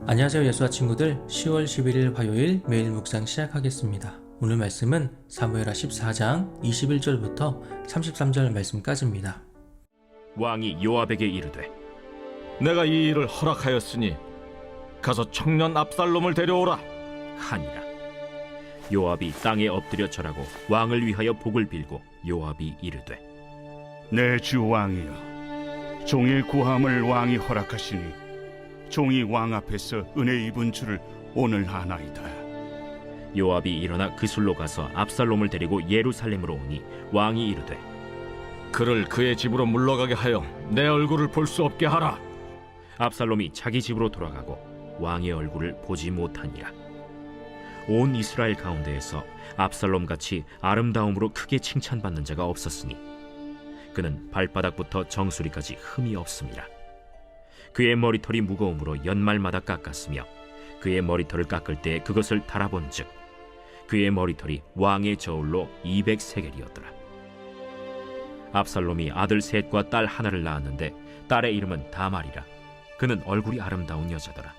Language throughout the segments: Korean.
안녕하세요, 예수와 친구들. 10월 11일 화요일 매일 묵상 시작하겠습니다. 오늘 말씀은 사무엘하 14장 21절부터 33절 말씀까지입니다. 왕이 요압에게 이르되 내가 이 일을 허락하였으니 가서 청년 압살롬을 데려오라 하니라. 요압이 땅에 엎드려 절하고 왕을 위하여 복을 빌고 요압이 이르되 내 주 왕이여, 종의 구함을 왕이 허락하시니 종이 왕 앞에서 은혜 입은 줄을 오늘 아나이다. 요압이 일어나 그술로 가서 압살롬을 데리고 예루살렘으로 오니 왕이 이르되 그를 그의 집으로 물러가게 하여 내 얼굴을 볼 수 없게 하라. 압살롬이 자기 집으로 돌아가고 왕의 얼굴을 보지 못하니라. 온 이스라엘 가운데에서 압살롬같이 아름다움으로 크게 칭찬받는 자가 없었으니 그는 발바닥부터 정수리까지 흠이 없음이라. 그의 머리털이 무거움으로 연말마다 깎았으며 그의 머리털을 깎을 때 그것을 달아본즉 그의 머리털이 왕의 저울로 200세겔이었더라. 압살롬이 아들 셋과 딸 하나를 낳았는데 딸의 이름은 다말이라. 그는 얼굴이 아름다운 여자더라.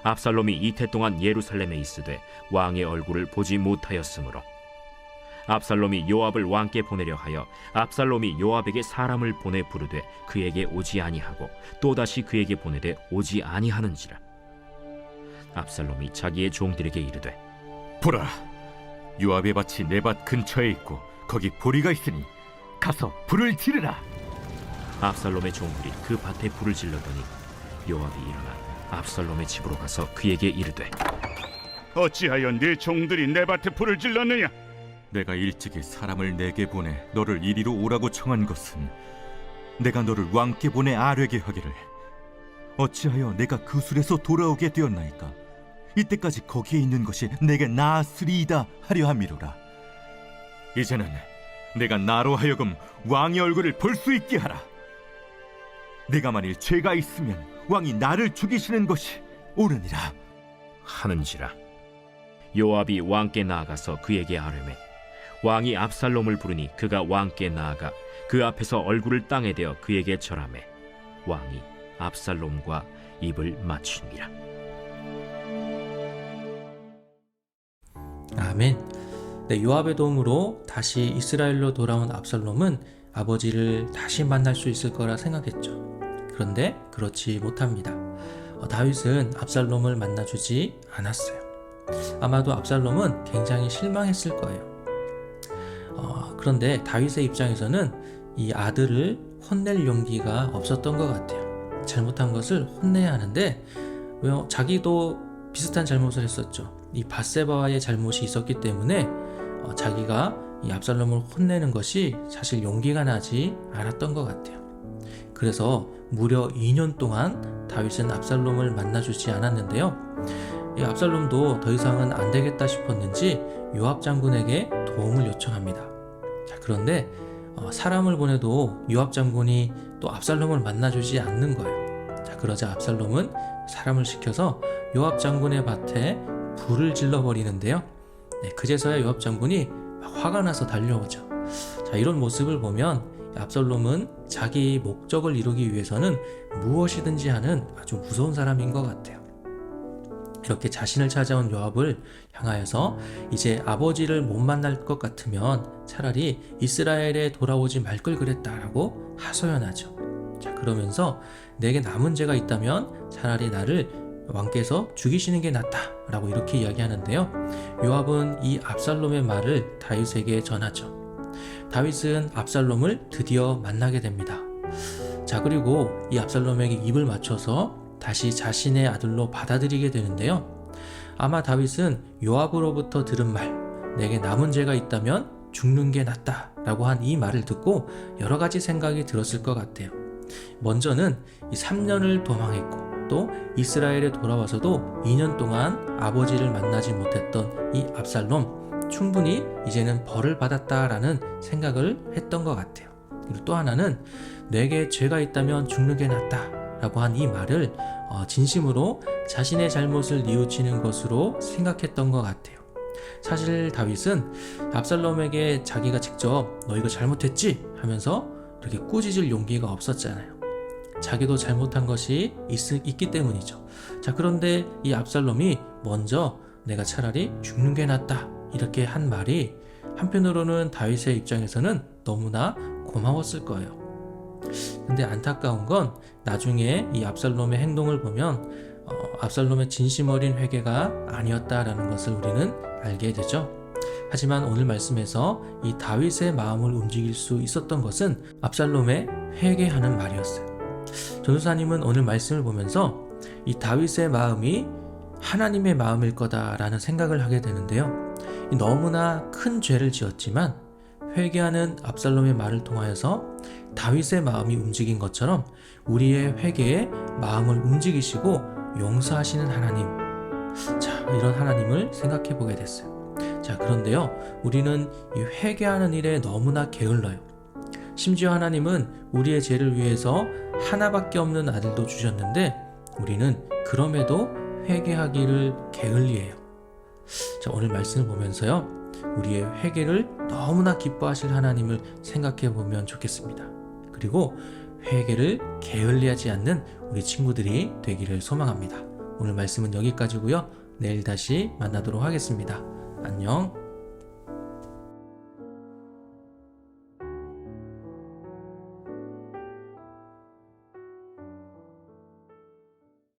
압살롬이 이태 동안 예루살렘에 있으되 왕의 얼굴을 보지 못하였으므로 압살롬이 요압을 왕께 보내려 하여 압살롬이 요압에게 사람을 보내 부르되 그에게 오지 아니하고 또다시 그에게 보내되 오지 아니하는지라. 압살롬이 자기의 종들에게 이르되 보라, 요압의 밭이 내 밭 근처에 있고 거기 보리가 있으니 가서 불을 지르라. 압살롬의 종들이 그 밭에 불을 질렀더니 요압이 일어나 압살롬의 집으로 가서 그에게 이르되 어찌하여 네 종들이 내 밭에 불을 질렀느냐? 내가 일찍이 사람을 내게 보내 너를 이리로 오라고 청한 것은 내가 너를 왕께 보내 아뢰게 하기를 어찌하여 내가 그 술에서 돌아오게 되었나이까? 이때까지 거기에 있는 것이 내게 나았으리이다 하려 함이로라. 이제는 내가 나로 하여금 왕의 얼굴을 볼 수 있게 하라. 내가 만일 죄가 있으면 왕이 나를 죽이시는 것이 옳으니라 하는지라. 요압이 왕께 나아가서 그에게 아뢰매 왕이 압살롬을 부르니 그가 왕께 나아가 그 앞에서 얼굴을 땅에 대어 그에게 절하매 왕이 압살롬과 입을 맞추니라. 아멘. 네, 요압의 도움으로 다시 이스라엘로 돌아온 압살롬은 아버지를 다시 만날 수 있을 거라 생각했죠. 그런데 그렇지 못합니다. 다윗은 압살롬을 만나주지 않았어요. 아마도 압살롬은 굉장히 실망했을 거예요. 그런데 다윗의 입장에서는 이 아들을 혼낼 용기가 없었던 것 같아요. 잘못한 것을 혼내야 하는데 자기도 비슷한 잘못을 했었죠. 이 밧세바와의 잘못이 있었기 때문에 자기가 이 압살롬을 혼내는 것이 사실 용기가 나지 않았던 것 같아요. 그래서 무려 2년 동안 다윗은 압살롬을 만나주지 않았는데요. 이 압살롬도 더 이상은 안 되겠다 싶었는지 요압 장군에게 도움을 요청합니다. 자, 그런데 사람을 보내도 요압 장군이 또 압살롬을 만나주지 않는 거예요. 자, 그러자 압살롬은 사람을 시켜서 요압 장군의 밭에 불을 질러버리는데요. 네, 그제서야 요압 장군이 화가 나서 달려오죠. 자, 이런 모습을 보면 압살롬은 자기 목적을 이루기 위해서는 무엇이든지 하는 아주 무서운 사람인 것 같아요. 이렇게 자신을 찾아온 요압을 향하여서 이제 아버지를 못 만날 것 같으면 차라리 이스라엘에 돌아오지 말 걸 그랬다라고 하소연하죠. 자, 그러면서 내게 남은 죄가 있다면 차라리 나를 왕께서 죽이시는 게 낫다라고 이렇게 이야기하는데요. 요압은 이 압살롬의 말을 다윗에게 전하죠. 다윗은 압살롬을 드디어 만나게 됩니다. 자, 그리고 이 압살롬에게 입을 맞춰서 다시 자신의 아들로 받아들이게 되는데요. 아마 다윗은 요압으로부터 들은 말, 내게 남은 죄가 있다면 죽는 게 낫다 라고 한 이 말을 듣고 여러 가지 생각이 들었을 것 같아요. 먼저는 이 3년을 도망했고 또 이스라엘에 돌아와서도 2년 동안 아버지를 만나지 못했던 이 압살롬, 충분히 이제는 벌을 받았다라는 생각을 했던 것 같아요. 그리고 또 하나는 내게 죄가 있다면 죽는 게 낫다 라고 한 이 말을 진심으로 자신의 잘못을 뉘우치는 것으로 생각했던 것 같아요. 사실 다윗은 압살롬에게 자기가 직접 너 이거 잘못했지? 하면서 이렇게 꾸짖을 용기가 없었잖아요. 자기도 잘못한 것이 있기 때문이죠. 자, 그런데 이 압살롬이 먼저 내가 차라리 죽는 게 낫다 이렇게 한 말이 한편으로는 다윗의 입장에서는 너무나 고마웠을 거예요. 근데 안타까운 건 나중에 이 압살롬의 행동을 보면 압살롬의 진심 어린 회개가 아니었다라는 것을 우리는 알게 되죠. 하지만 오늘 말씀에서 이 다윗의 마음을 움직일 수 있었던 것은 압살롬의 회개하는 말이었어요. 전도사님은 오늘 말씀을 보면서 이 다윗의 마음이 하나님의 마음일 거다라는 생각을 하게 되는데요. 너무나 큰 죄를 지었지만 회개하는 압살롬의 말을 통하여서 다윗의 마음이 움직인 것처럼 우리의 회개에 마음을 움직이시고 용서하시는 하나님, 자, 이런 하나님을 생각해 보게 됐어요. 자, 그런데요, 우리는 이 회개하는 일에 너무나 게을러요. 심지어 하나님은 우리의 죄를 위해서 하나밖에 없는 아들도 주셨는데 우리는 그럼에도 회개하기를 게을리해요. 자, 오늘 말씀을 보면서요, 우리의 회개를 너무나 기뻐하실 하나님을 생각해 보면 좋겠습니다. 그리고 회개를 게을리하지 않는 우리 친구들이 되기를 소망합니다. 오늘 말씀은 여기까지고요. 내일 다시 만나도록 하겠습니다. 안녕.